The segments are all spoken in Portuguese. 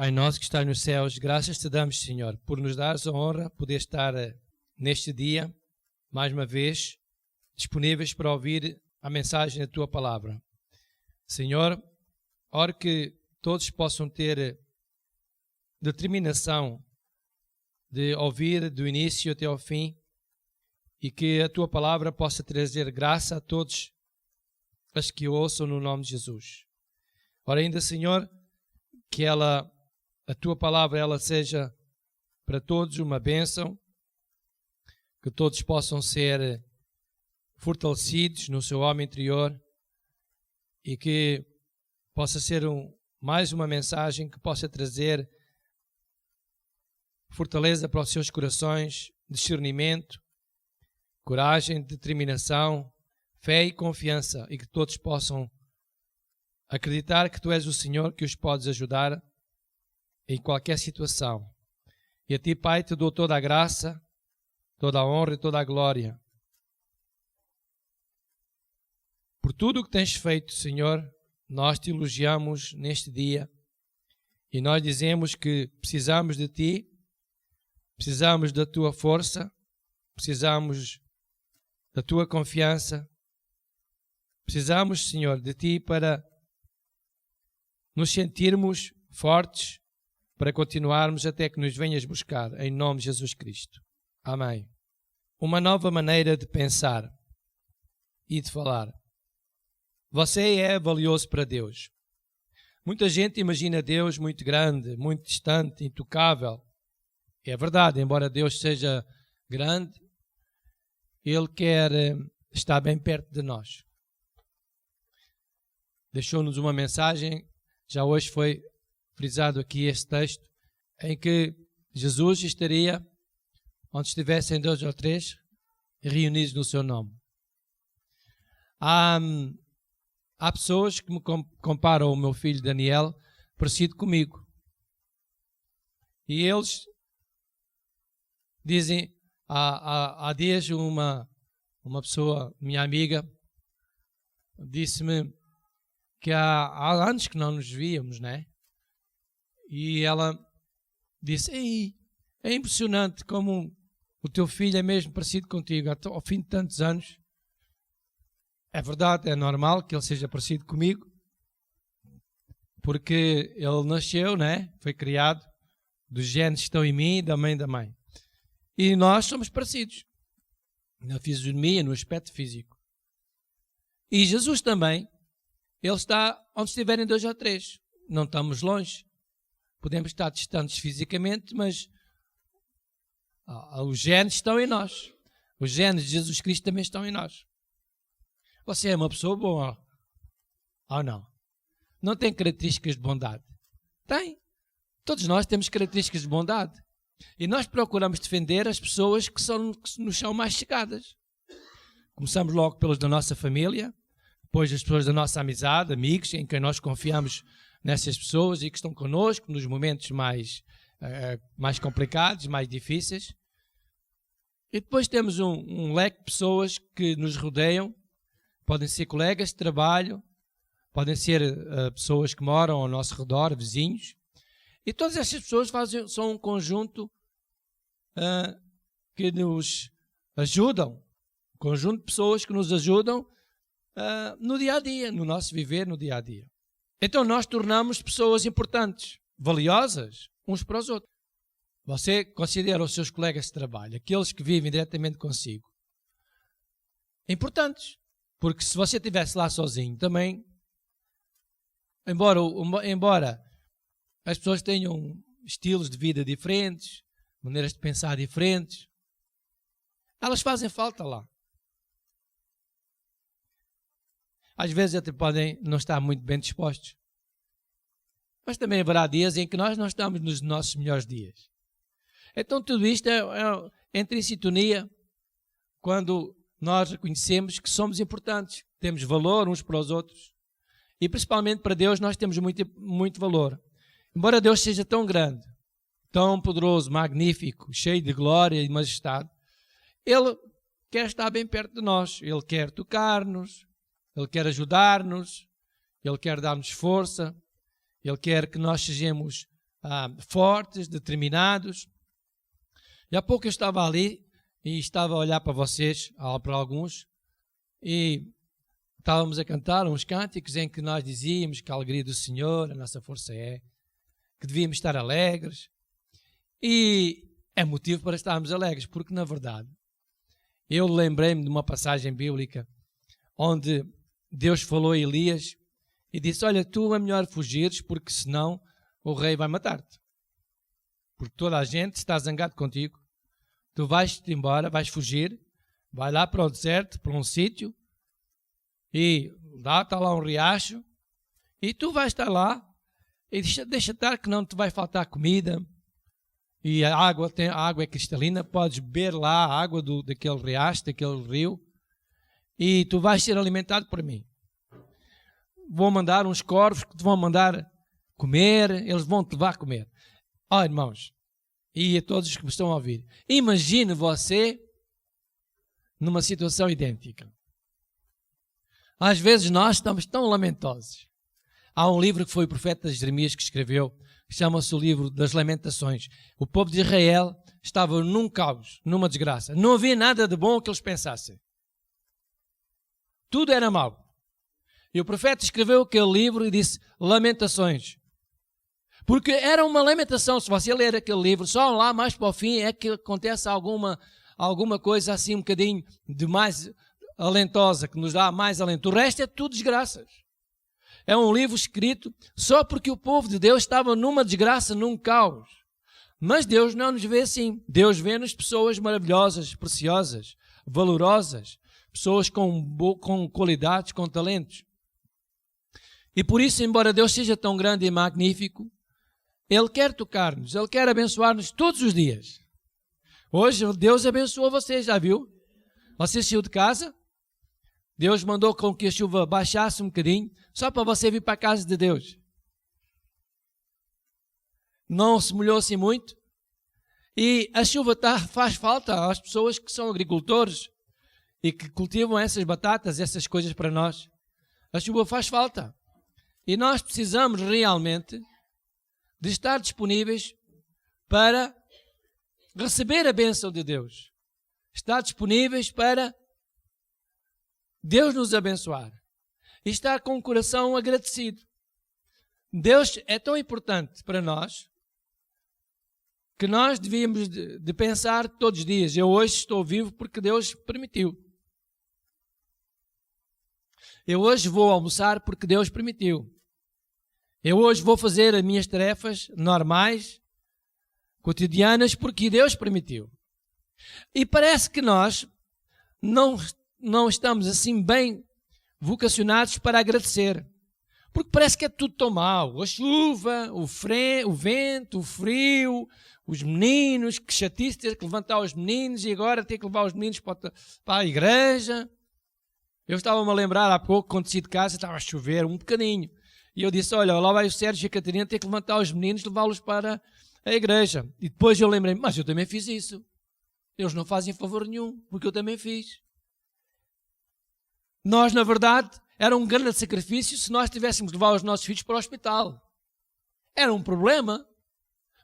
Pai nosso que estás nos céus, graças te damos, Senhor, por nos dares a honra, poder estar neste dia, mais uma vez, disponíveis para ouvir a mensagem da Tua Palavra. Senhor, oro que todos possam ter determinação de ouvir do início até ao fim e que a Tua Palavra possa trazer graça a todos os que ouçam no nome de Jesus. Ora ainda, Senhor, que a Tua Palavra ela seja para todos uma bênção, que todos possam ser fortalecidos no seu homem interior e que possa ser mais uma mensagem que possa trazer fortaleza para os seus corações, discernimento, coragem, determinação, fé e confiança, e que todos possam acreditar que Tu és o Senhor que os podes ajudar em qualquer situação. E a Ti, Pai, Te dou toda a graça, toda a honra e toda a glória por tudo o que Tens feito, Senhor. Nós Te elogiamos neste dia e nós dizemos que precisamos de Ti, precisamos da Tua força, precisamos da Tua confiança, precisamos, Senhor, de Ti para nos sentirmos fortes, para continuarmos até que nos venhas buscar, em nome de Jesus Cristo. Amém. Uma nova maneira de pensar e de falar. Você é valioso para Deus. Muita gente imagina Deus muito grande, muito distante, intocável. É verdade, embora Deus seja grande, Ele quer estar bem perto de nós. Deixou-nos uma mensagem, já hoje foi frisado aqui este texto, em que Jesus estaria onde estivessem 2 ou 3 reunidos no seu nome. Há pessoas que me comparam o meu filho Daniel parecido comigo. E eles dizem, há dias uma pessoa, minha amiga, disse-me que há anos que não nos víamos, né? E ela disse, ei, é impressionante como o teu filho é mesmo parecido contigo ao fim de tantos anos. É verdade, é normal que ele seja parecido comigo, porque ele nasceu, né? Foi criado dos genes que estão em mim e da mãe. E nós somos parecidos na fisionomia, no aspecto físico. E Jesus também, Ele está onde estiverem 2 ou 3. Não estamos longe. Podemos estar distantes fisicamente, mas os genes estão em nós. Os genes de Jesus Cristo também estão em nós. Você é uma pessoa boa ou não? Não tem características de bondade? Tem. Todos nós temos características de bondade. E nós procuramos defender as pessoas que nos são mais chegadas. Começamos logo pelos da nossa família, depois as pessoas da nossa amizade, amigos, em quem nós confiamos nessas pessoas e que estão connosco nos momentos mais complicados, mais difíceis. E depois temos um leque de pessoas que nos rodeiam. Podem ser colegas de trabalho, podem ser pessoas que moram ao nosso redor, vizinhos. E todas estas pessoas são um conjunto que nos ajudam, um conjunto de pessoas que nos ajudam no dia a dia, no nosso viver no dia a dia. Então nós tornamos pessoas importantes, valiosas, uns para os outros. Você considera os seus colegas de trabalho, aqueles que vivem diretamente consigo, importantes. Porque se você estivesse lá sozinho também, embora as pessoas tenham estilos de vida diferentes, maneiras de pensar diferentes, elas fazem falta lá. Às vezes até podem não estar muito bem dispostos. Mas também haverá dias em que nós não estamos nos nossos melhores dias. Então tudo isto entra em sintonia quando nós reconhecemos que somos importantes, temos valor uns para os outros. E principalmente para Deus nós temos muito valor. Embora Deus seja tão grande, tão poderoso, magnífico, cheio de glória e majestade, Ele quer estar bem perto de nós. Ele quer tocar-nos, Ele quer ajudar-nos, Ele quer dar-nos força, Ele quer que nós sejamos fortes, determinados. E há pouco eu estava ali e estava a olhar para vocês, para alguns, e estávamos a cantar uns cânticos em que nós dizíamos que a alegria do Senhor, a nossa força é, que devíamos estar alegres. E é motivo para estarmos alegres, porque na verdade, eu lembrei-me de uma passagem bíblica onde Deus falou a Elias e disse: olha, tu é melhor fugires, porque senão o rei vai matar-te. Porque toda a gente está zangado contigo. Tu vais-te embora, vais fugir, vai lá para o deserto, para um sítio, e lá está lá um riacho, e tu vais estar lá, e deixa estar que não te vai faltar comida, e a água é cristalina, podes beber lá a água daquele riacho, daquele rio, e tu vais ser alimentado por mim. Vou mandar uns corvos que te vão mandar comer, eles vão te levar a comer. Ó irmãos, e a todos os que me estão a ouvir, imagine você numa situação idêntica. Às vezes nós estamos tão lamentosos. Há um livro que foi o profeta Jeremias que escreveu, que chama-se o livro das Lamentações. O povo de Israel estava num caos, numa desgraça. Não havia nada de bom que eles pensassem. Tudo era mau. E o profeta escreveu aquele livro e disse Lamentações. Porque era uma lamentação. Se você ler aquele livro, só lá mais para o fim é que acontece alguma coisa assim um bocadinho de mais alentosa, que nos dá mais alento. O resto é tudo desgraças. É um livro escrito só porque o povo de Deus estava numa desgraça, num caos. Mas Deus não nos vê assim. Deus vê-nos pessoas maravilhosas, preciosas, valorosas, pessoas com qualidades, com talentos. E por isso, embora Deus seja tão grande e magnífico, Ele quer tocar-nos, Ele quer abençoar-nos todos os dias. Hoje Deus abençoou você, já viu? Você saiu de casa, Deus mandou com que a chuva baixasse um bocadinho, só para você vir para a casa de Deus. Não se molhou assim muito. E a chuva faz falta às pessoas que são agricultores e que cultivam essas batatas, essas coisas para nós. A chuva faz falta. E nós precisamos realmente de estar disponíveis para receber a bênção de Deus. Estar disponíveis para Deus nos abençoar. E estar com o coração agradecido. Deus é tão importante para nós que nós devíamos de pensar todos os dias. Eu hoje estou vivo porque Deus permitiu. Eu hoje vou almoçar porque Deus permitiu. Eu hoje vou fazer as minhas tarefas normais, cotidianas, porque Deus permitiu. E parece que nós não estamos assim bem vocacionados para agradecer. Porque parece que é tudo tão mau. A chuva, o vento, o frio, os meninos, que chatice ter que levantar os meninos e agora ter que levar os meninos para a igreja. Eu estava-me a lembrar há pouco, quando saí de casa, estava a chover um bocadinho. E eu disse, olha, lá vai o Sérgio e a Catarina ter que levantar os meninos e levá-los para a igreja. E depois eu lembrei, mas eu também fiz isso. Eles não fazem favor nenhum, porque eu também fiz. Nós, na verdade, era um grande sacrifício se nós tivéssemos de levar os nossos filhos para o hospital. Era um problema,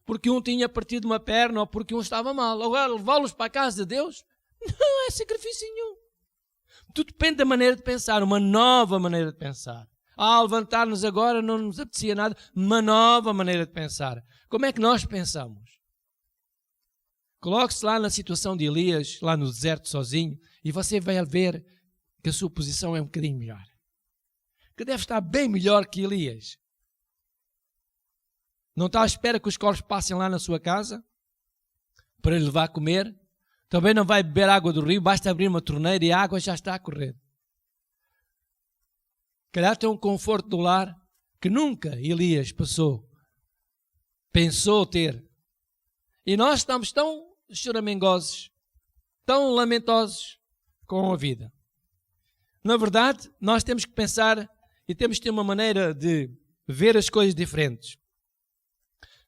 porque um tinha partido uma perna ou porque um estava mal. Agora, levá-los para a casa de Deus, não é sacrifício nenhum. Tudo depende da maneira de pensar, uma nova maneira de pensar. Levantar-nos agora não nos apetecia nada, uma nova maneira de pensar. Como é que nós pensamos? Coloque-se lá na situação de Elias, lá no deserto sozinho, e você vai ver que a sua posição é um bocadinho melhor. Que deve estar bem melhor que Elias. Não está à espera que os corvos passem lá na sua casa para lhe levar a comer. Também não vai beber água do rio, basta abrir uma torneira e a água já está a correr. Calhar tem um conforto do lar que nunca Elias pensou ter. E nós estamos tão choramingosos, tão lamentosos com a vida. Na verdade, nós temos que pensar e temos que ter uma maneira de ver as coisas diferentes.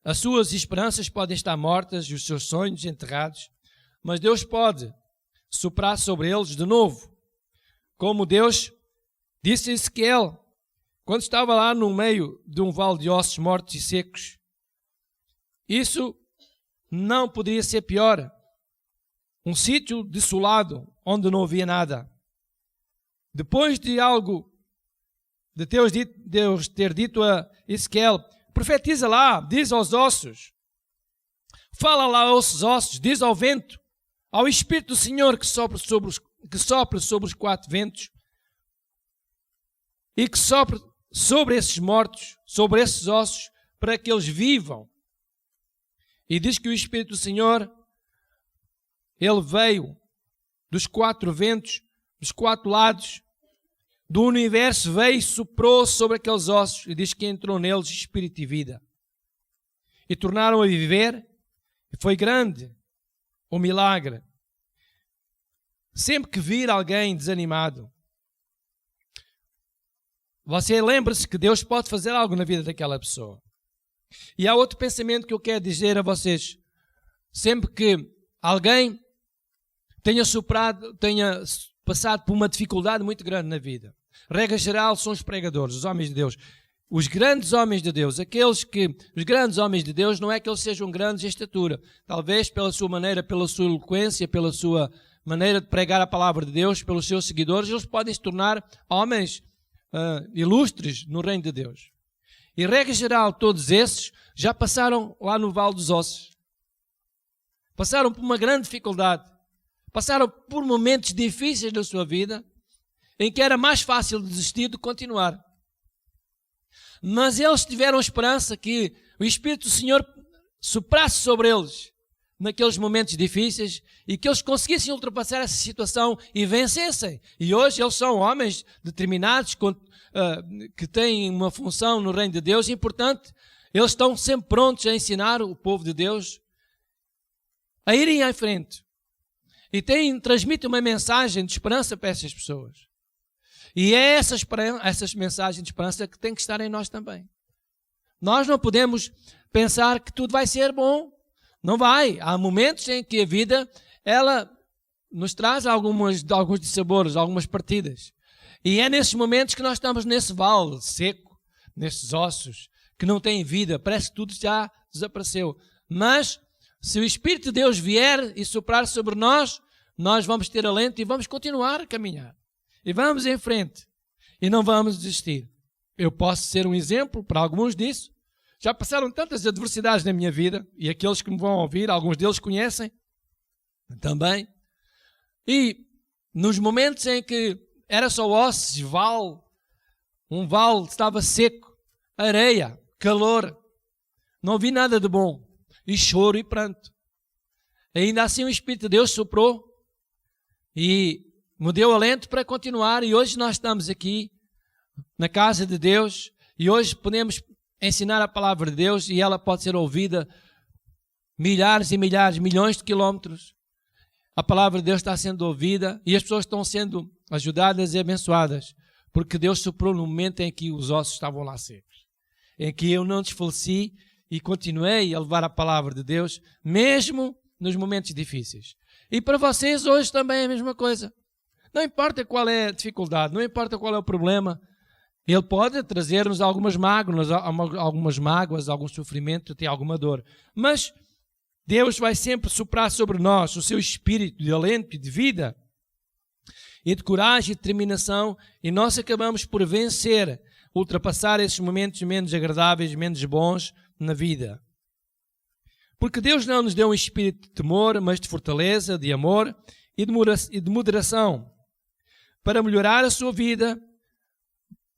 As suas esperanças podem estar mortas e os seus sonhos enterrados, mas Deus pode soprar sobre eles de novo. Como Deus disse a Ezequiel, quando estava lá no meio de um vale de ossos mortos e secos, Isso não poderia ser pior. Um sítio desolado, onde não havia nada. Depois de Deus ter dito a Ezequiel, profetiza lá, diz aos ossos, fala lá aos ossos, diz ao vento, ao Espírito do Senhor que sopra sobre os 4 ventos e que sopra sobre esses mortos, sobre esses ossos, para que eles vivam. E diz que o Espírito do Senhor, ele veio dos 4 ventos, dos 4 lados do universo, veio e soprou sobre aqueles ossos, e diz que entrou neles espírito e vida. E tornaram a viver, e foi grande o milagre. Sempre que vir alguém desanimado, você lembre-se que Deus pode fazer algo na vida daquela pessoa. E há outro pensamento que eu quero dizer a vocês. Sempre que alguém tenha passado por uma dificuldade muito grande na vida, regra geral são os pregadores, os homens de Deus. Os grandes homens de Deus, os grandes homens de Deus, não é que eles sejam grandes em estatura. Talvez pela sua maneira, pela sua eloquência, pela sua maneira de pregar a palavra de Deus, pelos seus seguidores, eles podem se tornar homens ilustres no reino de Deus. E regra geral, todos esses já passaram lá no Vale dos Ossos. Passaram por uma grande dificuldade. Passaram por momentos difíceis da sua vida, em que era mais fácil desistir do que continuar. Mas eles tiveram esperança que o Espírito do Senhor soprasse sobre eles naqueles momentos difíceis e que eles conseguissem ultrapassar essa situação e vencessem. E hoje eles são homens determinados, que têm uma função no reino de Deus e, portanto, eles estão sempre prontos a ensinar o povo de Deus a irem à frente. E transmitem uma mensagem de esperança para essas pessoas. E é essas mensagens de esperança que têm que estar em nós também. Nós não podemos pensar que tudo vai ser bom. Não vai. Há momentos em que a vida, ela nos traz alguns dissabores, algumas partidas. E é nesses momentos que nós estamos nesse vale seco, nesses ossos, que não têm vida. Parece que tudo já desapareceu. Mas, se o Espírito de Deus vier e soprar sobre nós, nós vamos ter alento e vamos continuar a caminhar. E vamos em frente. E não vamos desistir. Eu posso ser um exemplo para alguns disso. Já passaram tantas adversidades na minha vida, e aqueles que me vão ouvir, alguns deles conhecem também. E nos momentos em que era só ossos, um vale estava seco, areia, calor, não vi nada de bom, e choro e pranto. Ainda assim o Espírito de Deus soprou e me deu alento para continuar, e hoje nós estamos aqui na casa de Deus, e hoje podemos ensinar a palavra de Deus, e ela pode ser ouvida milhares e milhares, milhões de quilómetros. A palavra de Deus está sendo ouvida, e as pessoas estão sendo ajudadas e abençoadas, porque Deus soprou no momento em que os ossos estavam lá secos, em que eu não desfaleci e continuei a levar a palavra de Deus, mesmo nos momentos difíceis. E para vocês hoje também é a mesma coisa. Não importa qual é a dificuldade, não importa qual é o problema, Ele pode trazer-nos algumas mágoas, algum sofrimento, até alguma dor. Mas Deus vai sempre soprar sobre nós o seu espírito de alento e de vida, e de coragem e determinação, e nós acabamos por vencer, ultrapassar esses momentos menos agradáveis, menos bons na vida. Porque Deus não nos deu um espírito de temor, mas de fortaleza, de amor e de moderação. Para melhorar a sua vida,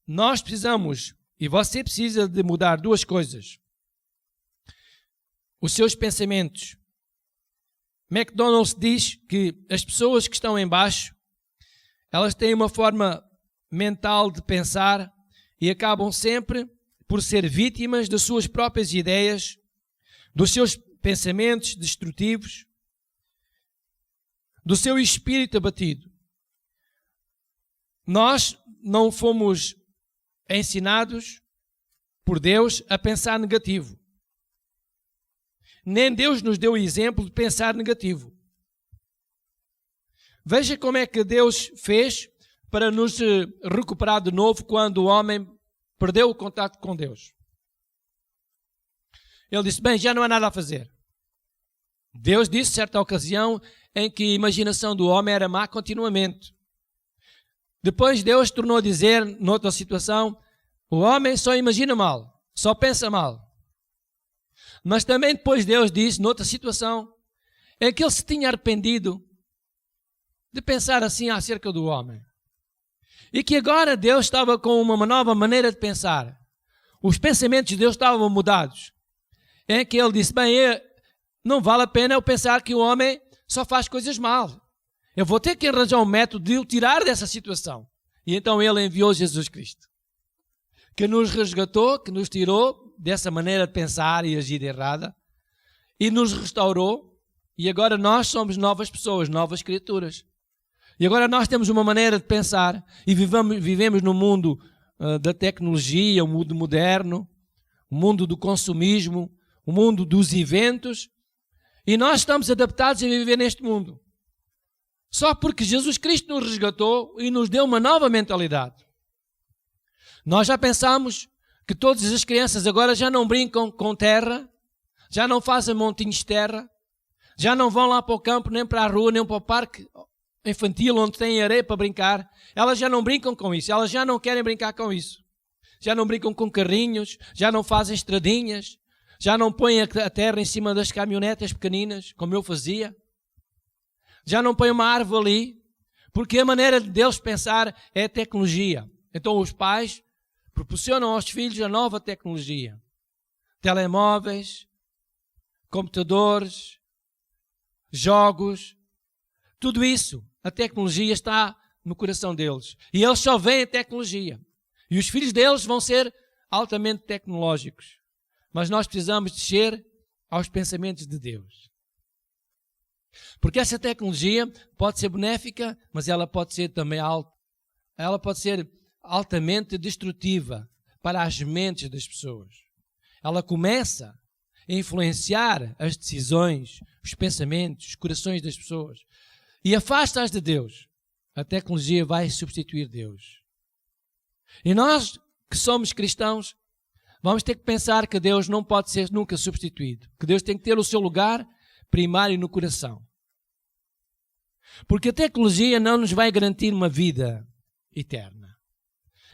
nós precisamos, e você precisa de mudar 2 coisas. Os seus pensamentos. McDonald's diz que as pessoas que estão em baixo, elas têm uma forma mental de pensar e acabam sempre por ser vítimas das suas próprias ideias, dos seus pensamentos destrutivos, do seu espírito abatido. Nós não fomos ensinados por Deus a pensar negativo. Nem Deus nos deu o exemplo de pensar negativo. Veja como é que Deus fez para nos recuperar de novo quando o homem perdeu o contato com Deus. Ele disse, bem, já não há nada a fazer. Deus disse, certa ocasião, em que a imaginação do homem era má continuamente. Depois Deus tornou a dizer, noutra situação, o homem só imagina mal, só pensa mal. Mas também depois Deus disse, noutra situação, em que ele se tinha arrependido de pensar assim acerca do homem. E que agora Deus estava com uma nova maneira de pensar. Os pensamentos de Deus estavam mudados. Em que ele disse, bem, não vale a pena eu pensar que o homem só faz coisas mal. Eu vou ter que arranjar um método de o tirar dessa situação. E então ele enviou Jesus Cristo, que nos resgatou, que nos tirou dessa maneira de pensar e agir errada, e nos restaurou, e agora nós somos novas pessoas, novas criaturas. E agora nós temos uma maneira de pensar, e vivemos no mundo da tecnologia, o mundo moderno, o mundo do consumismo, o mundo dos eventos, e nós estamos adaptados a viver neste mundo. Só porque Jesus Cristo nos resgatou e nos deu uma nova mentalidade. Nós já pensamos que todas as crianças agora já não brincam com terra, já não fazem montinhos de terra, já não vão lá para o campo, nem para a rua, nem para o parque infantil onde tem areia para brincar. Elas já não brincam com isso, elas já não querem brincar com isso. Já não brincam com carrinhos, já não fazem estradinhas, já não põem a terra em cima das caminhonetas pequeninas, como eu fazia. Já não põem uma árvore ali, porque a maneira deles pensar é a tecnologia. Então os pais proporcionam aos filhos a nova tecnologia. Telemóveis, computadores, jogos, tudo isso, a tecnologia está no coração deles. E eles só veem a tecnologia. E os filhos deles vão ser altamente tecnológicos. Mas nós precisamos descer aos pensamentos de Deus. Porque essa tecnologia pode ser benéfica, mas ela pode ser também altamente destrutiva para as mentes das pessoas. Ela começa a influenciar as decisões, os pensamentos, os corações das pessoas e afasta-as de Deus. A tecnologia vai substituir Deus. E nós que somos cristãos vamos ter que pensar que Deus não pode ser nunca substituído, que Deus tem que ter o seu lugar primário no coração. Porque a tecnologia não nos vai garantir uma vida eterna.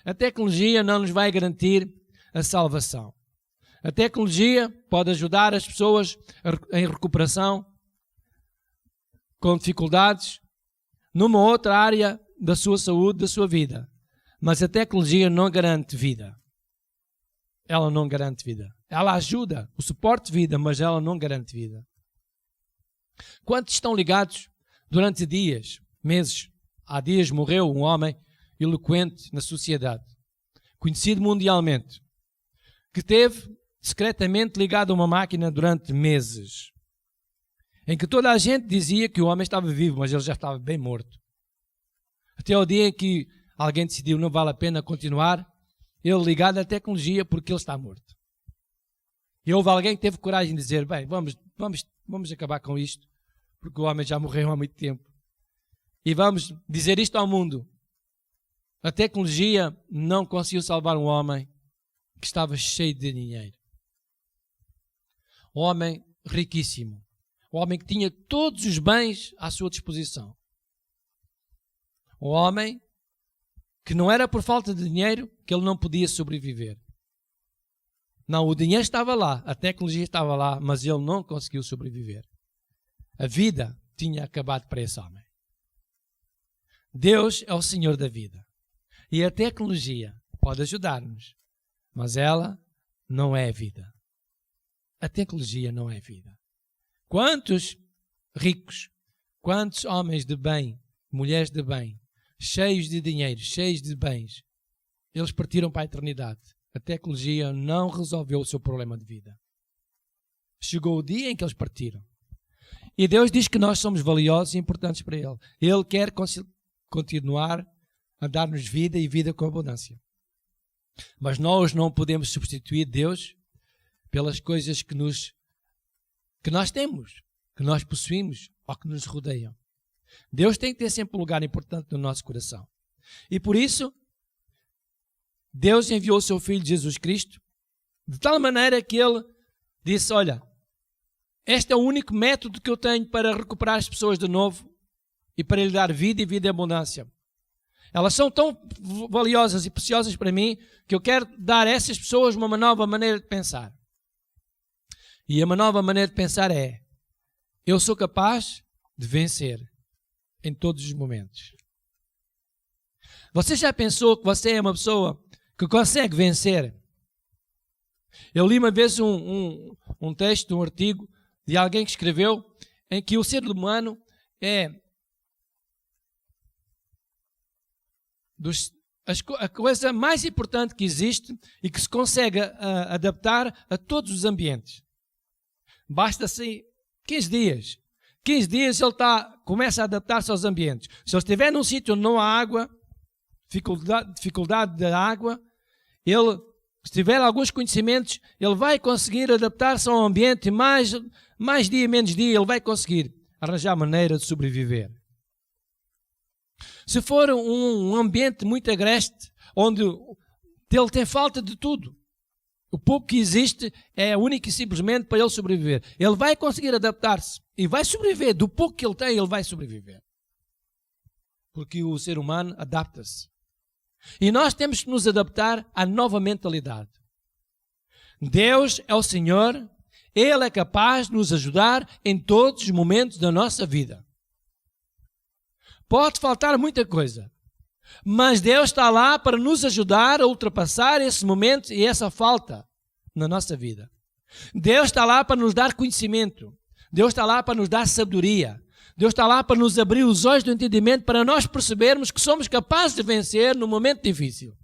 A tecnologia não nos vai garantir a salvação. A tecnologia pode ajudar as pessoas em recuperação com dificuldades numa outra área da sua saúde, da sua vida. Mas a tecnologia não garante vida. Ela não garante vida. Ela ajuda o suporte de vida, mas ela não garante vida. Quantos estão ligados durante dias, meses? Há dias morreu um homem eloquente na sociedade, conhecido mundialmente, que teve secretamente ligado a uma máquina durante meses, em que toda a gente dizia que o homem estava vivo, mas ele já estava bem morto. Até ao dia em que alguém decidiu não vale a pena continuar, ele ligado à tecnologia porque ele está morto. E houve alguém que teve coragem de dizer, bem, vamos acabar com isto, porque o homem já morreu há muito tempo. E vamos dizer isto ao mundo. A tecnologia não conseguiu salvar um homem que estava cheio de dinheiro. Um homem riquíssimo. Um homem que tinha todos os bens à sua disposição. Um homem que não era por falta de dinheiro que ele não podia sobreviver. Não, o dinheiro estava lá, a tecnologia estava lá, mas ele não conseguiu sobreviver. A vida tinha acabado para esse homem. Deus é o Senhor da vida. E a tecnologia pode ajudar-nos, mas ela não é vida. A tecnologia não é vida. Quantos ricos, quantos homens de bem, mulheres de bem, cheios de dinheiro, cheios de bens, eles partiram para a eternidade. A tecnologia não resolveu o seu problema de vida. Chegou o dia em que eles partiram. E Deus diz que nós somos valiosos e importantes para Ele. Ele quer continuar a dar-nos vida e vida com abundância. Mas nós não podemos substituir Deus pelas coisas que nós temos, que nós possuímos ou que nos rodeiam. Deus tem que ter sempre um lugar importante no nosso coração. E por isso, Deus enviou o seu Filho Jesus Cristo de tal maneira que Ele disse, olha, este é o único método que eu tenho para recuperar as pessoas de novo e para lhe dar vida e vida em abundância. Elas são tão valiosas e preciosas para mim que eu quero dar a essas pessoas uma nova maneira de pensar. E uma nova maneira de pensar é, eu sou capaz de vencer em todos os momentos. Você já pensou que você é uma pessoa que consegue vencer? Eu li uma vez um texto, um artigo de alguém que escreveu em que o ser humano é a coisa mais importante que existe e que se consegue adaptar a todos os ambientes. Basta-se 15 dias. 15 dias ele começa a adaptar-se aos ambientes. Se ele estiver num sítio onde não há água, dificuldade da água, se tiver alguns conhecimentos, ele vai conseguir adaptar-se ao ambiente, mais dia, menos dia, ele vai conseguir arranjar maneira de sobreviver. Se for um ambiente muito agreste, onde ele tem falta de tudo, o pouco que existe é único e simplesmente para ele sobreviver. Ele vai conseguir adaptar-se e vai sobreviver. Do pouco que ele tem, ele vai sobreviver. Porque o ser humano adapta-se. E nós temos que nos adaptar à nova mentalidade. Deus é o Senhor, Ele é capaz de nos ajudar em todos os momentos da nossa vida. Pode faltar muita coisa, mas Deus está lá para nos ajudar a ultrapassar esse momento e essa falta na nossa vida. Deus está lá para nos dar conhecimento. Deus está lá para nos dar sabedoria. Deus está lá para nos abrir os olhos do entendimento, para nós percebermos que somos capazes de vencer no momento difícil.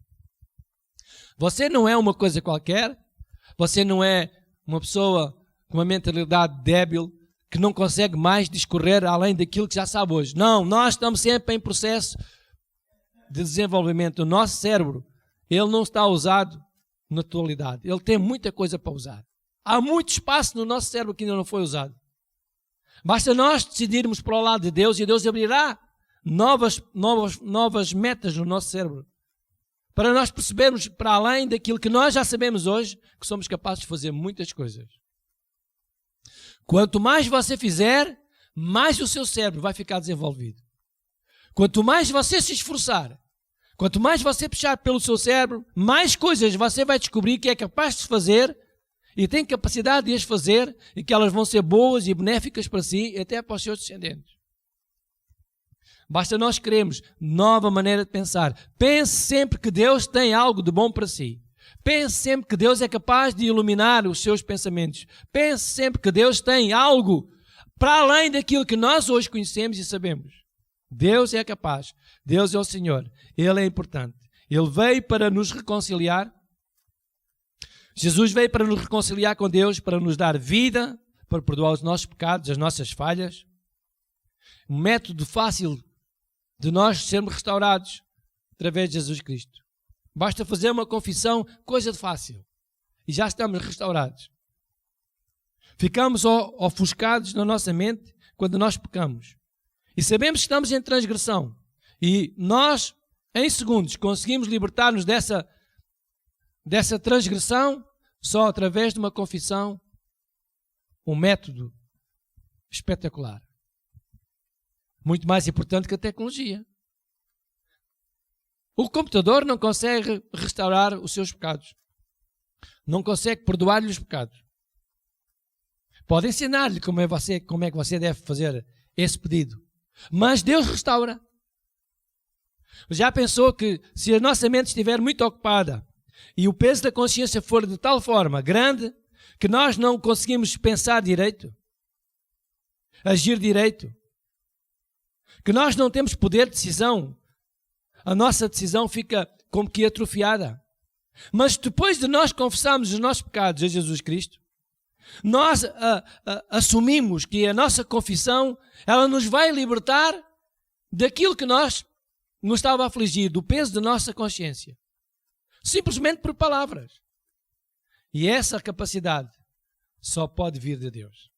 Você não é uma coisa qualquer, você não é uma pessoa com uma mentalidade débil, que não consegue mais discorrer além daquilo que já sabe hoje. Não, nós estamos sempre em processo de desenvolvimento. O nosso cérebro, ele não está usado na totalidade. Ele tem muita coisa para usar. Há muito espaço no nosso cérebro que ainda não foi usado. Basta nós decidirmos para o lado de Deus e Deus abrirá novas metas no nosso cérebro. Para nós percebermos, para além daquilo que nós já sabemos hoje, que somos capazes de fazer muitas coisas. Quanto mais você fizer, mais o seu cérebro vai ficar desenvolvido. Quanto mais você se esforçar, quanto mais você puxar pelo seu cérebro, mais coisas você vai descobrir que é capaz de fazer e tem capacidade de as fazer e que elas vão ser boas e benéficas para si e até para os seus descendentes. Basta nós queremos nova maneira de pensar. Pense sempre que Deus tem algo de bom para si. Pense sempre que Deus é capaz de iluminar os seus pensamentos. Pense sempre que Deus tem algo para além daquilo que nós hoje conhecemos e sabemos. Deus é capaz. Deus é o Senhor. Ele é importante. Ele veio para nos reconciliar. Jesus veio para nos reconciliar com Deus, para nos dar vida, para perdoar os nossos pecados, as nossas falhas. Um método fácil de nós sermos restaurados através de Jesus Cristo. Basta fazer uma confissão, coisa de fácil. E já estamos restaurados. Ficamos ofuscados na nossa mente quando nós pecamos. E sabemos que estamos em transgressão. E nós, em segundos, conseguimos libertar-nos dessa transgressão só através de uma confissão, um método espetacular. Muito mais importante que a tecnologia. O computador não consegue restaurar os seus pecados. Não consegue perdoar-lhe os pecados. Pode ensinar-lhe como é que você deve fazer esse pedido. Mas Deus restaura. Já pensou que se a nossa mente estiver muito ocupada e o peso da consciência for de tal forma grande que nós não conseguimos pensar direito, agir direito, que nós não temos poder de decisão, a nossa decisão fica como que atrofiada. Mas depois de nós confessarmos os nossos pecados a Jesus Cristo, nós assumimos que a nossa confissão, ela nos vai libertar daquilo que nos estava a afligir, do peso da nossa consciência. Simplesmente por palavras. E essa capacidade só pode vir de Deus.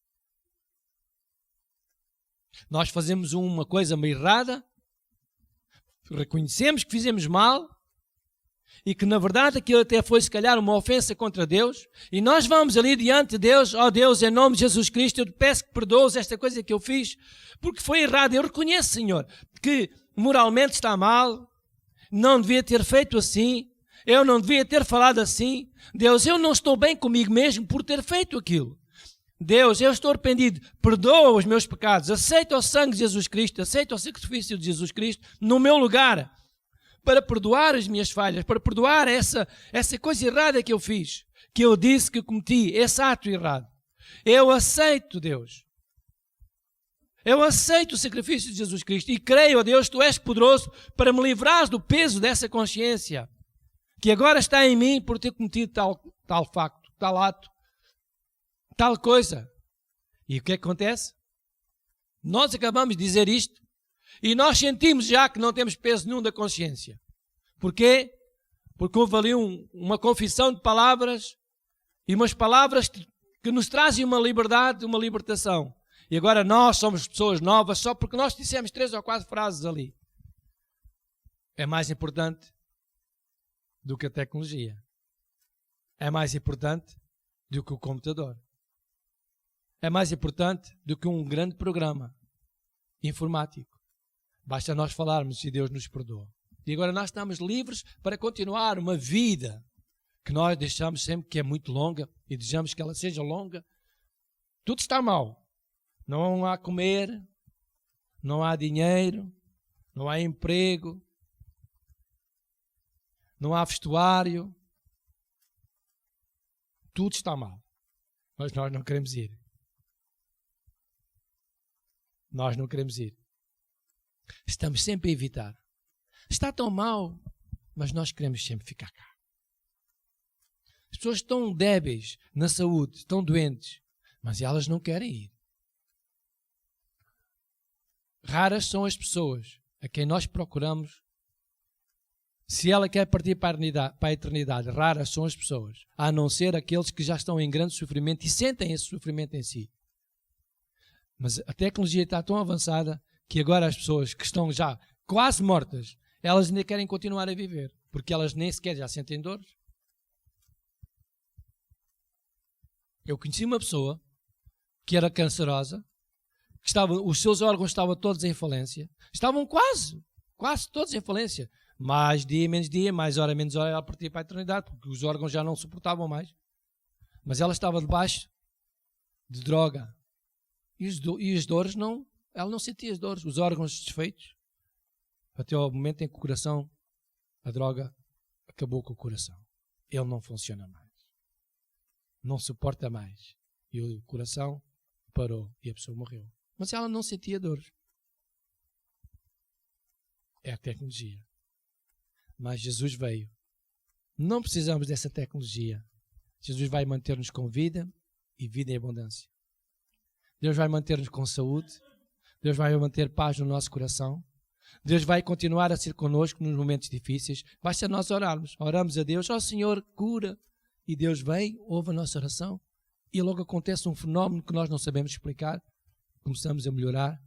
Nós fazemos uma coisa meio errada, reconhecemos que fizemos mal e que na verdade aquilo até foi se calhar uma ofensa contra Deus, e nós vamos ali diante de Deus, ó Deus, em nome de Jesus Cristo, eu te peço que perdoes esta coisa que eu fiz, porque foi errado. Eu reconheço, Senhor, que moralmente está mal, não devia ter feito assim, eu não devia ter falado assim. Deus, eu não estou bem comigo mesmo por ter feito aquilo. Deus, eu estou arrependido, perdoa os meus pecados, aceita o sangue de Jesus Cristo, aceita o sacrifício de Jesus Cristo no meu lugar, para perdoar as minhas falhas, para perdoar essa coisa errada que eu fiz, que eu disse que cometi, esse ato errado. Eu aceito, Deus. Eu aceito o sacrifício de Jesus Cristo e creio, ó Deus, tu és poderoso para me livrar do peso dessa consciência que agora está em mim por ter cometido tal facto, tal ato, tal coisa. E o que é que acontece? Nós acabamos de dizer isto e nós sentimos já que não temos peso nenhum da consciência. Porquê? Porque houve ali uma confissão de palavras e umas palavras que nos trazem uma liberdade, uma libertação. E agora nós somos pessoas novas só porque nós dissemos 3 ou 4 frases ali. É mais importante do que a tecnologia. É mais importante do que o computador. É mais importante do que um grande programa informático. Basta nós falarmos e Deus nos perdoa. E agora nós estamos livres para continuar uma vida que nós deixamos sempre que é muito longa e desejamos que ela seja longa. Tudo está mal. Não há comer, não há dinheiro, não há emprego, não há vestuário. Tudo está mal. Mas nós não queremos ir. Nós não queremos ir. Estamos sempre a evitar. Está tão mal, mas nós queremos sempre ficar cá. As pessoas estão débeis na saúde, estão doentes, mas elas não querem ir. Raras são as pessoas a quem nós procuramos. Se ela quer partir para a eternidade, raras são as pessoas, a não ser aqueles que já estão em grande sofrimento e sentem esse sofrimento em si. Mas a tecnologia está tão avançada que agora as pessoas que estão já quase mortas, elas ainda querem continuar a viver, porque elas nem sequer já sentem dores. Eu conheci uma pessoa que era cancerosa, os seus órgãos estavam todos em falência, estavam quase todos em falência. Mais dia, menos dia, mais hora, menos hora, ela partia para a eternidade, porque os órgãos já não suportavam mais. Mas ela estava debaixo de droga. E as dores não, ela não sentia as dores, os órgãos desfeitos, até ao momento em que o coração, a droga, acabou com o coração. Ele não funciona mais. Não suporta mais. E o coração parou e a pessoa morreu. Mas ela não sentia dores. É a tecnologia. Mas Jesus veio. Não precisamos dessa tecnologia. Jesus vai manter-nos com vida e vida em abundância. Deus vai manter-nos com saúde. Deus vai manter paz no nosso coração. Deus vai continuar a ser connosco nos momentos difíceis. Basta nós orarmos. Oramos a Deus. Ó Senhor, cura. E Deus vem, ouve a nossa oração. E logo acontece um fenómeno que nós não sabemos explicar. Começamos a melhorar.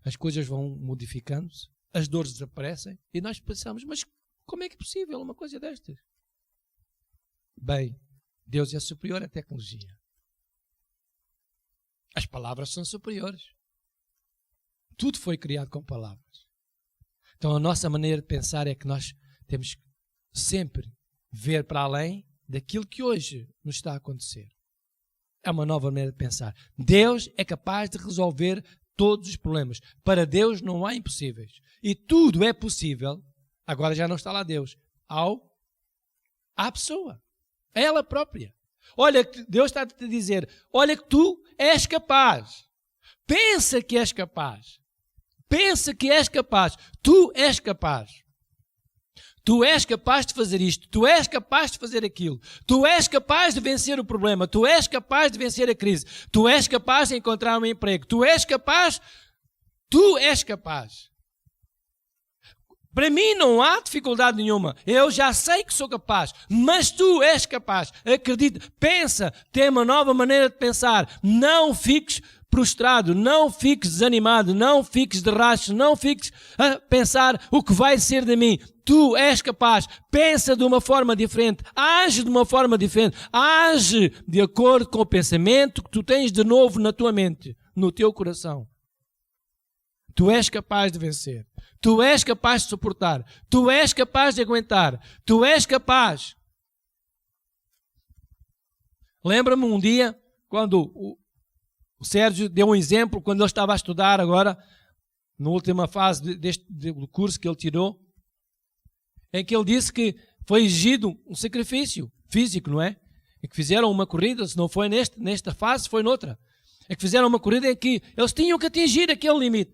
As coisas vão modificando-se. As dores desaparecem. E nós pensamos, mas como é que é possível uma coisa destas? Bem, Deus é superior à tecnologia. As palavras são superiores. Tudo foi criado com palavras. Então a nossa maneira de pensar é que nós temos que sempre ver para além daquilo que hoje nos está a acontecer. É uma nova maneira de pensar. Deus é capaz de resolver todos os problemas. Para Deus não há impossíveis. E tudo é possível. Agora já não está lá Deus. À pessoa. A ela própria. Olha, Deus está a te dizer, olha que tu és capaz. Pensa que és capaz. Pensa que és capaz. Tu és capaz. Tu és capaz de fazer isto. Tu és capaz de fazer aquilo. Tu és capaz de vencer o problema. Tu és capaz de vencer a crise. Tu és capaz de encontrar um emprego. Tu és capaz. Tu és capaz. Para mim não há dificuldade nenhuma. Eu já sei que sou capaz. Mas tu és capaz. Acredita. Pensa. Tem uma nova maneira de pensar. Não fiques prostrado, não fiques desanimado, não fiques de rastro, não fiques a pensar o que vai ser de mim. Tu és capaz, pensa de uma forma diferente, age de uma forma diferente, age de acordo com o pensamento que tu tens de novo na tua mente, no teu coração. Tu és capaz de vencer, tu és capaz de suportar, tu és capaz de aguentar, tu és capaz. Lembra-me um dia, quando o Sérgio deu um exemplo, quando ele estava a estudar agora, na última fase do curso que ele tirou, em que ele disse que foi exigido um sacrifício físico, não é? E que fizeram uma corrida, se não foi nesta fase, foi noutra. É que fizeram uma corrida em que eles tinham que atingir aquele limite.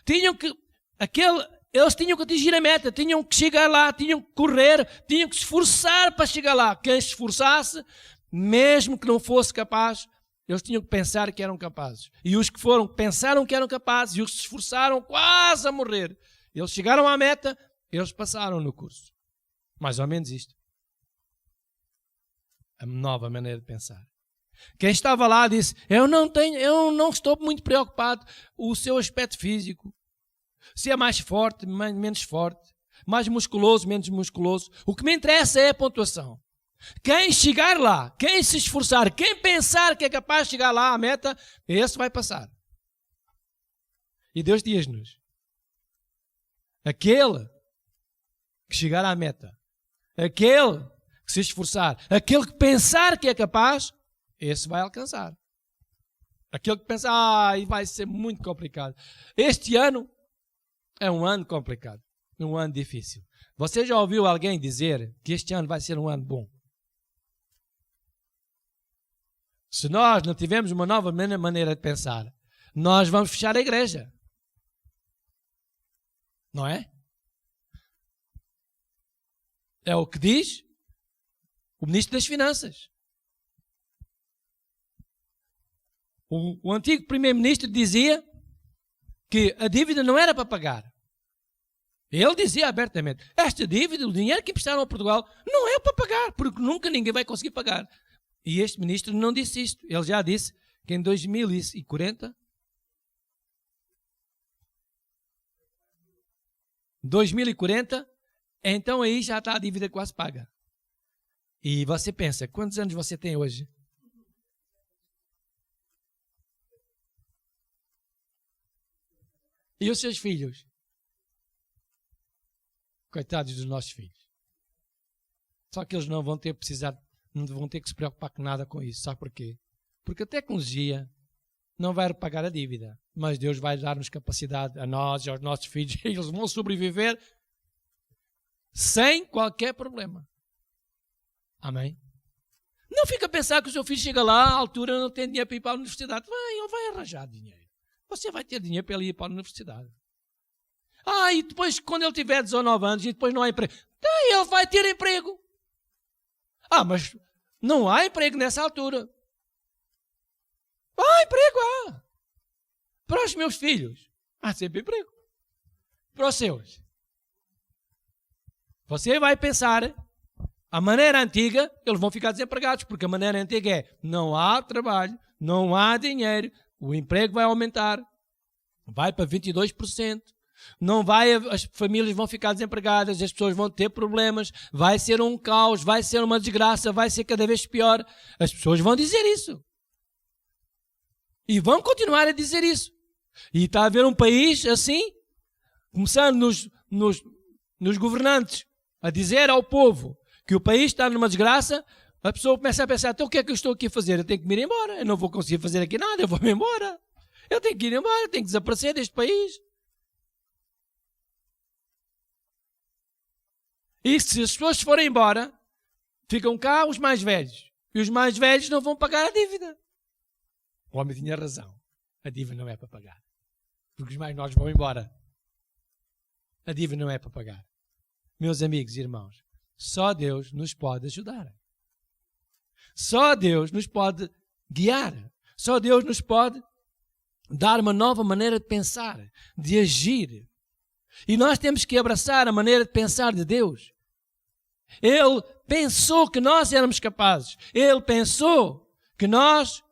Eles tinham que atingir a meta, tinham que chegar lá, tinham que correr, tinham que se esforçar para chegar lá. Quem se esforçasse, mesmo que não fosse capaz, eles tinham que pensar que eram capazes. E os que pensaram que eram capazes, e os que se esforçaram quase a morrer, eles chegaram à meta, eles passaram no curso. Mais ou menos isto. A nova maneira de pensar. Quem estava lá disse, eu não estou muito preocupado com o seu aspecto físico. Se é mais forte, menos forte. Mais musculoso, menos musculoso. O que me interessa é a pontuação. Quem chegar lá, quem se esforçar, quem pensar que é capaz de chegar lá à meta, esse vai passar. E Deus diz-nos, aquele que chegar à meta, aquele que se esforçar, aquele que pensar que é capaz, esse vai alcançar. Aquele que pensa, vai ser muito complicado. Este ano é um ano complicado, um ano difícil. Você já ouviu alguém dizer que este ano vai ser um ano bom? Se nós não tivermos uma nova maneira de pensar, nós vamos fechar a igreja. Não é? É o que diz o Ministro das Finanças. O antigo Primeiro-Ministro dizia que a dívida não era para pagar. Ele dizia abertamente, esta dívida, o dinheiro que emprestaram a Portugal, não é para pagar, porque nunca ninguém vai conseguir pagar. E este ministro não disse isto. Ele já disse que em 2040, então aí já está a dívida quase paga. E você pensa, quantos anos você tem hoje? E os seus filhos? Coitados dos nossos filhos. Só que eles não vão ter que se preocupar com nada com isso. Sabe porquê? Porque a tecnologia não vai repagar a dívida. Mas Deus vai dar-nos capacidade a nós e aos nossos filhos. E eles vão sobreviver sem qualquer problema. Amém? Não fica a pensar que o seu filho chega lá, à altura não tem dinheiro para ir para a universidade. Ele vai arranjar dinheiro. Você vai ter dinheiro para ele ir para a universidade. E depois, quando ele tiver 19 anos e depois não há emprego, ele vai ter emprego. Mas não há emprego nessa altura. Emprego há. Para os meus filhos, há sempre emprego. Para os seus. Você vai pensar, a maneira antiga, eles vão ficar desempregados, porque a maneira antiga é, não há trabalho, não há dinheiro, o emprego vai aumentar, vai para 22%. Não vai, as famílias vão ficar desempregadas, as pessoas vão ter problemas, vai ser um caos, vai ser uma desgraça, vai ser cada vez pior. As pessoas vão dizer isso. E vão continuar a dizer isso. E está a haver um país assim, começando nos governantes, a dizer ao povo que o país está numa desgraça, a pessoa começa a pensar, então o que é que eu estou aqui a fazer? Eu tenho que me ir embora, eu não vou conseguir fazer aqui nada, eu vou-me embora. Eu tenho que ir embora, eu tenho que desaparecer deste país. E se as pessoas forem embora, ficam cá os mais velhos. E os mais velhos não vão pagar a dívida. O homem tinha razão. A dívida não é para pagar. Porque os mais novos vão embora. A dívida não é para pagar. Meus amigos e irmãos, só Deus nos pode ajudar. Só Deus nos pode guiar. Só Deus nos pode dar uma nova maneira de pensar, de agir. E nós temos que abraçar a maneira de pensar de Deus. Ele pensou que nós éramos capazes. Ele pensou que nós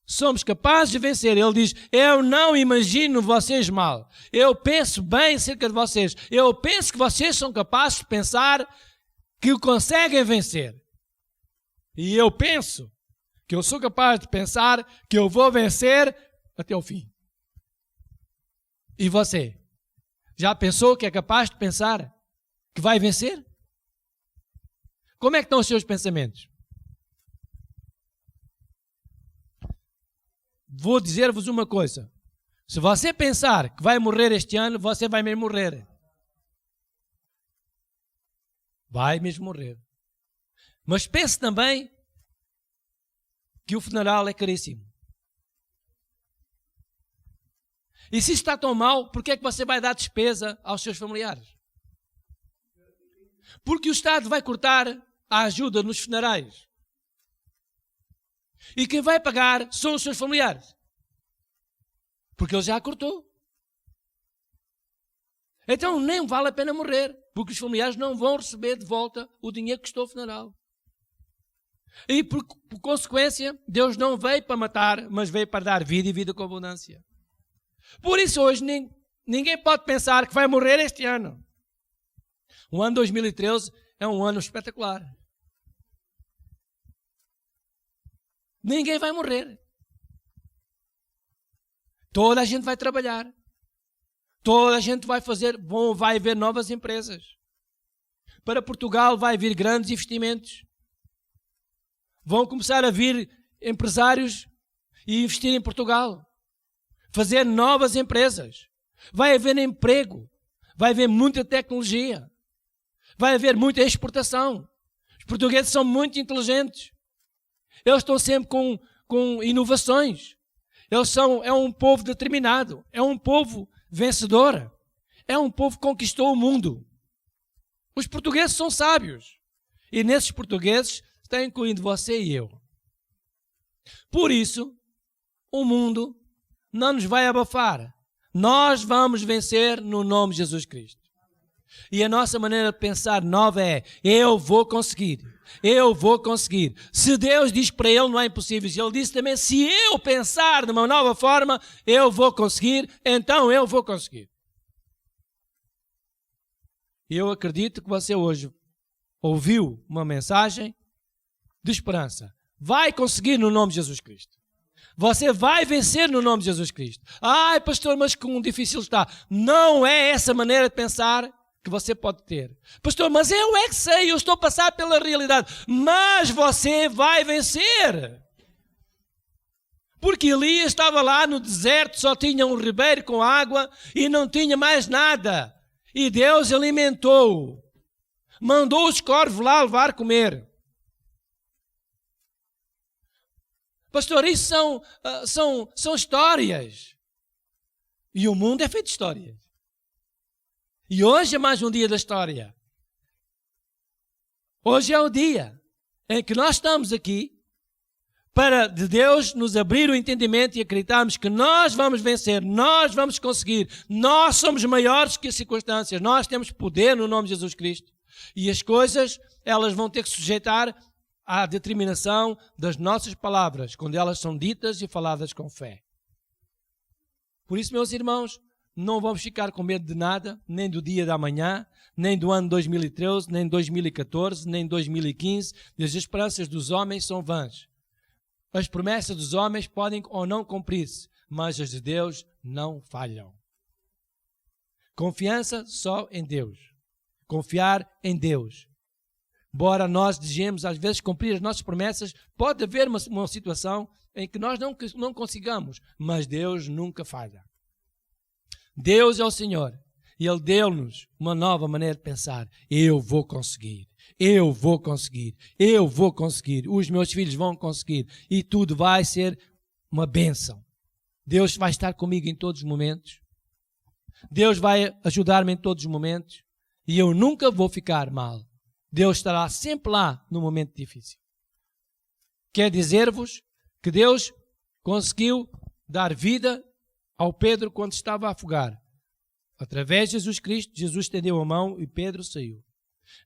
somos capazes de vencer. Ele diz, eu não imagino vocês mal. Eu penso bem acerca de vocês. Eu penso que vocês são capazes de pensar que o conseguem vencer. E eu penso que eu sou capaz de pensar que eu vou vencer até o fim. E você? Já pensou que é capaz de pensar que vai vencer? Como é que estão os seus pensamentos? Vou dizer-vos uma coisa. Se você pensar que vai morrer este ano, você vai mesmo morrer. Vai mesmo morrer. Mas pense também que o funeral é caríssimo. E se está tão mal, por que é que você vai dar despesa aos seus familiares? Porque o Estado vai cortar a ajuda nos funerais. E quem vai pagar são os seus familiares. Porque ele já cortou. Então nem vale a pena morrer, porque os familiares não vão receber de volta o dinheiro que custou o funeral. E por consequência, Deus não veio para matar, mas veio para dar vida e vida com abundância. Por isso hoje ninguém pode pensar que vai morrer este ano. O ano 2013 é um ano espetacular. Ninguém vai morrer. Toda a gente vai trabalhar. Toda a gente vai vai haver novas empresas. Para Portugal vai vir grandes investimentos. Vão começar a vir empresários e investir em Portugal. Fazer novas empresas. Vai haver emprego. Vai haver muita tecnologia. Vai haver muita exportação. Os portugueses são muito inteligentes. Eles estão sempre com inovações. É um povo determinado. É um povo vencedor. É um povo que conquistou o mundo. Os portugueses são sábios. E nesses portugueses está incluindo você e eu. Por isso, o mundo não nos vai abafar. Nós vamos vencer no nome de Jesus Cristo. E a nossa maneira de pensar nova é, eu vou conseguir. Eu vou conseguir. Se Deus diz para ele, não há impossíveis. Ele disse também, se eu pensar de uma nova forma, eu vou conseguir, então eu vou conseguir. E eu acredito que você hoje ouviu uma mensagem de esperança. Vai conseguir no nome de Jesus Cristo. Você vai vencer no nome de Jesus Cristo. Ai, pastor, mas como difícil está. Não é essa maneira de pensar que você pode ter. Pastor, mas eu é que sei, eu estou a passar pela realidade. Mas você vai vencer. Porque Elias estava lá no deserto, só tinha um ribeiro com água e não tinha mais nada. E Deus alimentou. Mandou os corvos lá levar comer. Pastor, isso são histórias. E o mundo é feito de histórias. E hoje é mais um dia da história. Hoje é o dia em que nós estamos aqui para de Deus nos abrir o entendimento e acreditarmos que nós vamos vencer, nós vamos conseguir, nós somos maiores que as circunstâncias, nós temos poder no nome de Jesus Cristo. E as coisas, elas vão ter que sujeitar à determinação das nossas palavras, quando elas são ditas e faladas com fé. Por isso, meus irmãos, não vamos ficar com medo de nada, nem do dia da manhã, nem do ano 2013, nem 2014, nem 2015. As esperanças dos homens são vãs. As promessas dos homens podem ou não cumprir-se, mas as de Deus não falham. Confiança só em Deus. Confiar em Deus. Embora nós desejemos às vezes cumprir as nossas promessas, pode haver uma situação em que nós não consigamos, mas Deus nunca falha. Deus é o Senhor e Ele deu-nos uma nova maneira de pensar. Eu vou conseguir, eu vou conseguir, eu vou conseguir, os meus filhos vão conseguir e tudo vai ser uma bênção. Deus vai estar comigo em todos os momentos. Deus vai ajudar-me em todos os momentos e eu nunca vou ficar mal. Deus estará sempre lá no momento difícil. Quer dizer-vos que Deus conseguiu dar vida ao Pedro quando estava a afogar. Através de Jesus Cristo, Jesus estendeu a mão e Pedro saiu.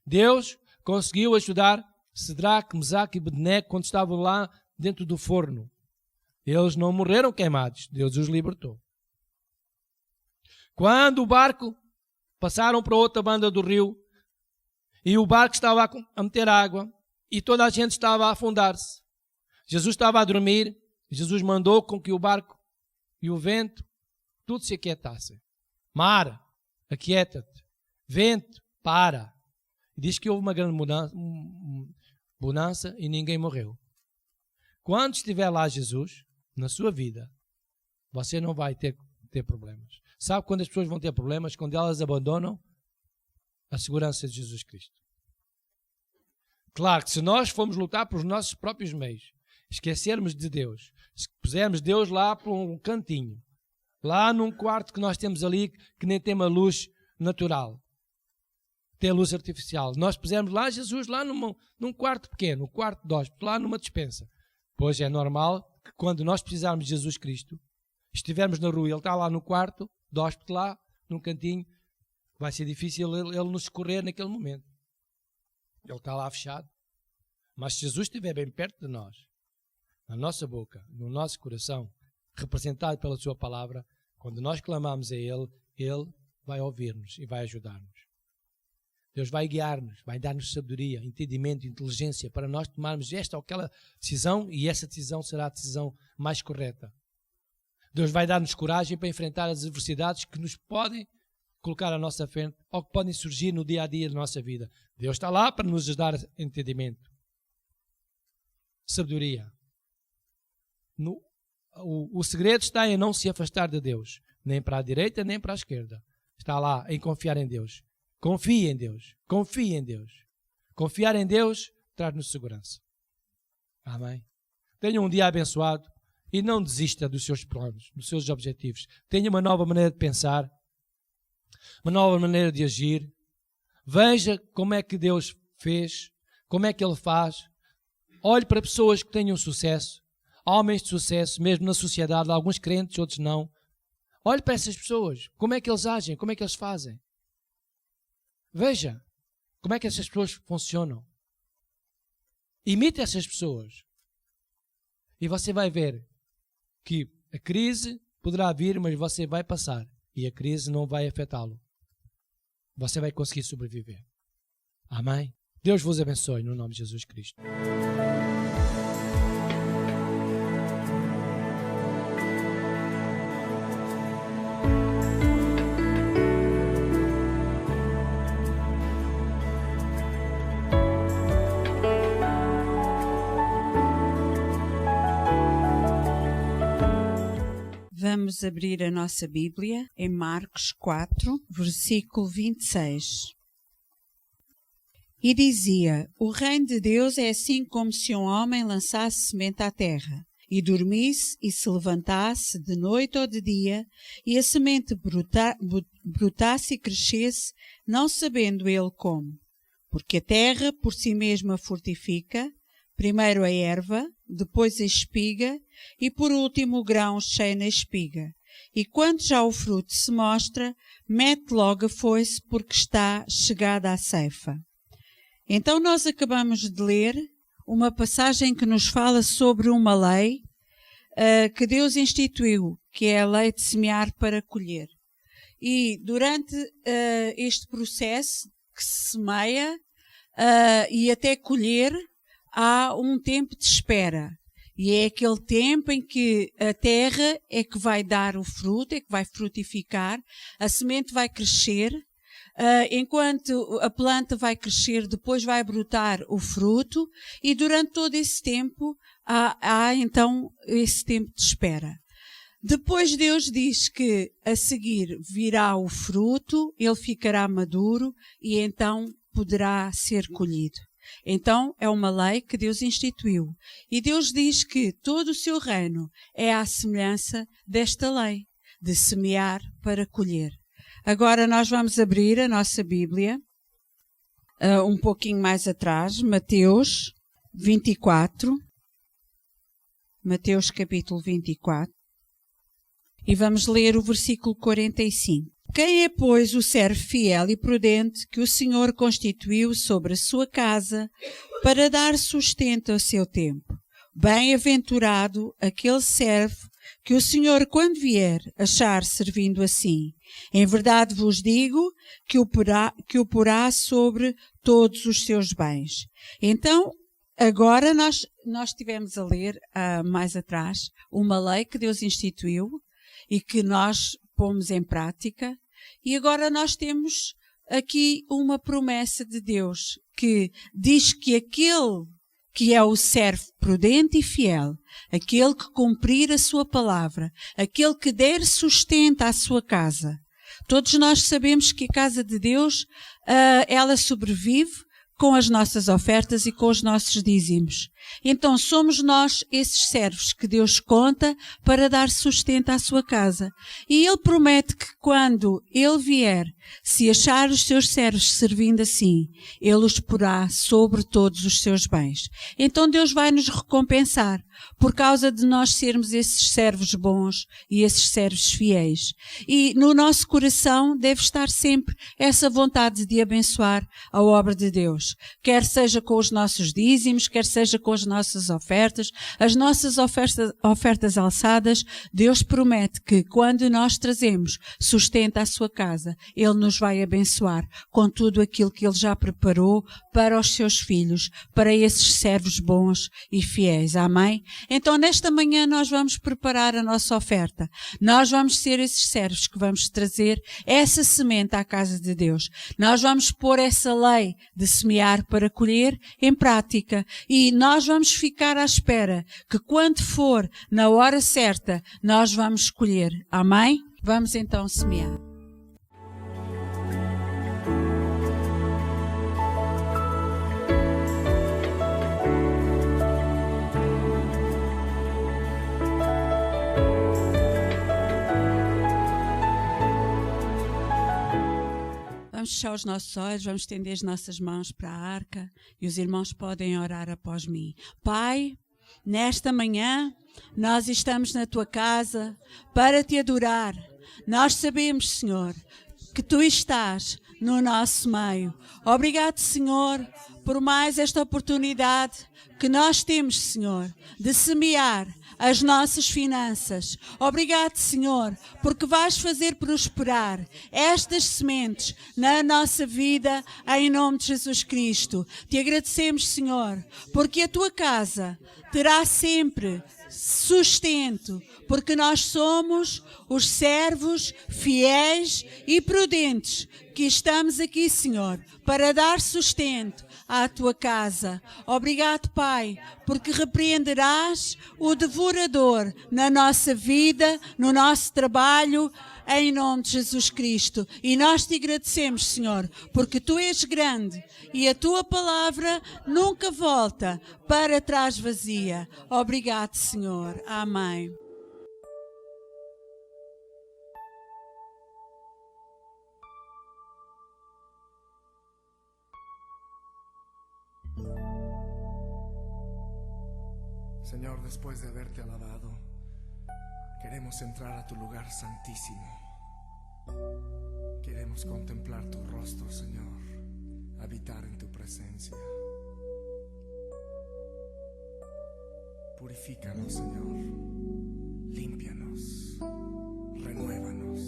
Deus conseguiu ajudar Cedraque, Mesaque e Abednego quando estavam lá dentro do forno. Eles não morreram queimados. Deus os libertou. Quando o barco passaram para outra banda do rio e o barco estava a meter água e toda a gente estava a afundar-se. Jesus estava a dormir. Jesus mandou com que o barco e o vento tudo se aquietassem. Mar, aquieta-te. Vento, para. E diz que houve uma grande bonança e ninguém morreu. Quando estiver lá Jesus, na sua vida, você não vai ter problemas. Sabe quando as pessoas vão ter problemas? Quando elas abandonam a segurança de Jesus Cristo. Claro que se nós formos lutar pelos nossos próprios meios, esquecermos de Deus, se pusermos Deus lá por um cantinho, lá num quarto que nós temos ali, que nem tem uma luz natural, tem luz artificial, nós pusermos lá Jesus lá num quarto pequeno, um quarto de hóspede, lá numa despensa, pois é normal que quando nós precisarmos de Jesus Cristo, estivermos na rua e Ele está lá no quarto de hóspede, lá num cantinho, vai ser difícil Ele nos socorrer naquele momento. Ele está lá fechado. Mas se Jesus estiver bem perto de nós, na nossa boca, no nosso coração, representado pela sua palavra, quando nós clamamos a Ele, Ele vai ouvir-nos e vai ajudar-nos. Deus vai guiar-nos, vai dar-nos sabedoria, entendimento, inteligência para nós tomarmos esta ou aquela decisão e essa decisão será a decisão mais correta. Deus vai dar-nos coragem para enfrentar as adversidades que nos podem colocar à nossa frente ou que podem surgir no dia a dia da nossa vida. Deus está lá para nos dar entendimento, sabedoria. O segredo está em não se afastar de Deus, nem para a direita nem para a esquerda. Está lá em confiar em Deus. Confie em Deus. Confie em Deus. Confiar em Deus traz-nos segurança. Amém. Tenha um dia abençoado e não desista dos seus planos, dos seus objetivos. Tenha uma nova maneira de pensar, uma nova maneira de agir. Veja como é que Deus fez, como é que Ele faz. Olhe para pessoas que tenham sucesso, homens de sucesso, mesmo na sociedade, alguns crentes, outros não. Olhe para essas pessoas, como é que eles agem, como é que eles fazem. Veja como é que essas pessoas funcionam. Imite essas pessoas. E você vai ver que a crise poderá vir, mas você vai passar. E a crise não vai afetá-lo. Você vai conseguir sobreviver. Amém? Deus vos abençoe no nome de Jesus Cristo. Vamos abrir a nossa Bíblia em Marcos 4, versículo 26. E dizia: O reino de Deus é assim como se um homem lançasse semente à terra, e dormisse e se levantasse de noite ou de dia, e a semente brotasse e crescesse, não sabendo ele como. Porque a terra por si mesma fortifica, primeiro a erva, depois a espiga, e por último o grão cheio na espiga. E quando já o fruto se mostra, mete logo a foice, porque está chegada a ceifa. Então nós acabamos de ler uma passagem que nos fala sobre uma lei que Deus instituiu, que é a lei de semear para colher. E durante este processo que se semeia e até colher, há um tempo de espera. E é aquele tempo em que a terra é que vai dar o fruto, é que vai frutificar, a semente vai crescer, enquanto a planta vai crescer, depois vai brotar o fruto, e durante todo esse tempo há então esse tempo de espera. Depois Deus diz que a seguir virá o fruto, ele ficará maduro e então poderá ser colhido. Então é uma lei que Deus instituiu. E Deus diz que todo o seu reino é à semelhança desta lei, de semear para colher. Agora nós vamos abrir a nossa Bíblia um pouquinho mais atrás, Mateus 24, Mateus capítulo 24, e vamos ler o versículo 45. Quem é, pois, o servo fiel e prudente que o Senhor constituiu sobre a sua casa para dar sustento ao seu tempo? Bem-aventurado aquele servo que o Senhor, quando vier, achar servindo assim. Em verdade vos digo que o porá sobre todos os seus bens. Então, agora nós estivemos a ler, mais atrás, uma lei que Deus instituiu e que nós pomos em prática. E agora nós temos aqui uma promessa de Deus que diz que aquele que é o servo prudente e fiel, aquele que cumprir a sua palavra, aquele que der sustento à sua casa. Todos nós sabemos que a casa de Deus, ela sobrevive com as nossas ofertas e com os nossos dízimos. Então somos nós esses servos que Deus conta para dar sustento à sua casa. E Ele promete que quando Ele vier, se achar os seus servos servindo assim, Ele os porá sobre todos os seus bens. Então Deus vai nos recompensar por causa de nós sermos esses servos bons e esses servos fiéis. E no nosso coração deve estar sempre essa vontade de abençoar a obra de Deus. Quer seja com os nossos dízimos, quer seja com as nossas ofertas, as nossas ofertas alçadas. Deus promete que quando nós trazemos sustento à sua casa, Ele nos vai abençoar com tudo aquilo que Ele já preparou para os seus filhos, para esses servos bons e fiéis. Amém? Então nesta manhã nós vamos preparar a nossa oferta. Nós vamos ser esses servos que vamos trazer essa semente à casa de Deus. Nós vamos pôr essa lei de semear para colher em prática. E nós vamos ficar à espera que quando for na hora certa, nós vamos colher. Amém? Vamos então semear. Vamos fechar os nossos olhos, vamos estender as nossas mãos para a arca e os irmãos podem orar após mim. Pai, nesta manhã nós estamos na Tua casa para Te adorar. Nós sabemos, Senhor, que Tu estás no nosso meio. Obrigado, Senhor, por mais esta oportunidade que nós temos, Senhor, de semear as nossas finanças. Obrigado, Senhor, porque vais fazer prosperar estas sementes na nossa vida, em nome de Jesus Cristo. Te agradecemos, Senhor, porque a Tua casa terá sempre sustento, porque nós somos os servos fiéis e prudentes que estamos aqui, Senhor, para dar sustento à Tua casa. Obrigado, Pai, porque repreenderás o devorador na nossa vida, no nosso trabalho, em nome de Jesus Cristo. E nós Te agradecemos, Senhor, porque Tu és grande e a Tua palavra nunca volta para trás vazia. Obrigado, Senhor. Amém. Señor, después de haberte alabado, queremos entrar a tu lugar santísimo. Queremos contemplar tu rostro, Señor, habitar en tu presencia. Purifícanos, Señor, límpianos, renuévanos.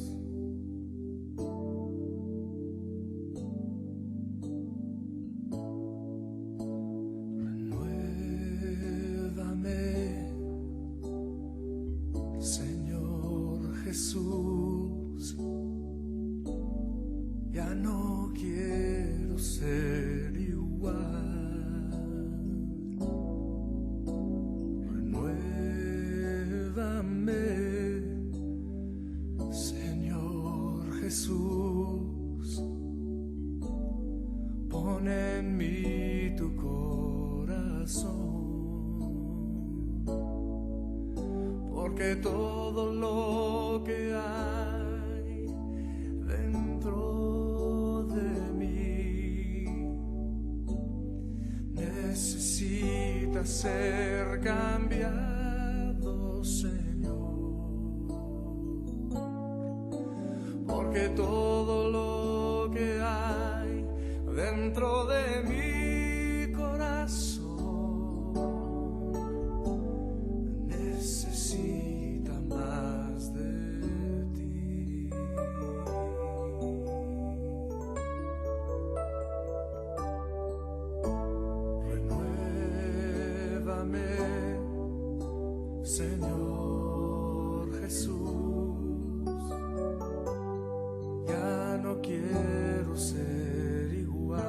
Jesús, ya no quiero ser igual. Renuévame, Señor Jesús, pon en mí tu corazón, porque todo lo que hay dentro de mí necesita ser cambiado, Señor, porque todo lo que hay dentro de mi corazón Señor Jesús, ya no quiero ser igual.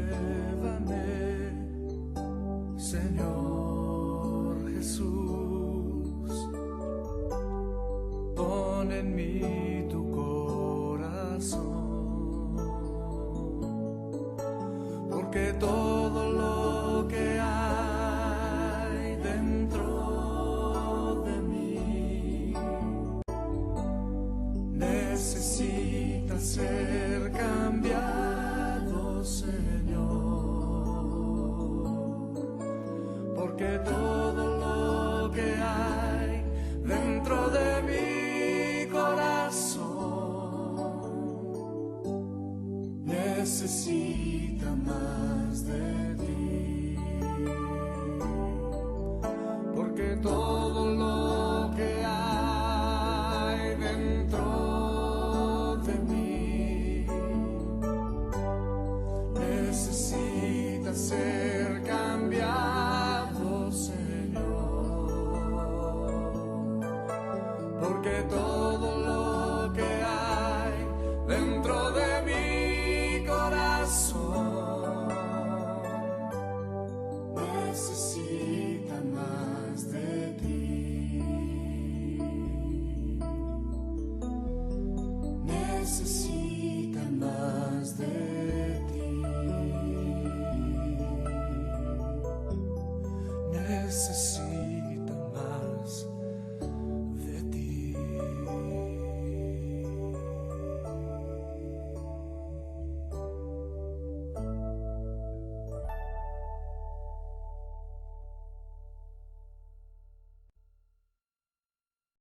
Renuévame, Señor Jesús, pon en mí tu corazón, porque todo lo que hay dentro de mí necesita ser cambiado, Señor, porque todo lo que hay dentro de mi corazón necesita más de ti, porque todo lo que hay dentro de mí necesita ser cambiado, Señor, porque todo lo que hay dentro de mi corazón necesita más de ti, necesita más de ti, necesita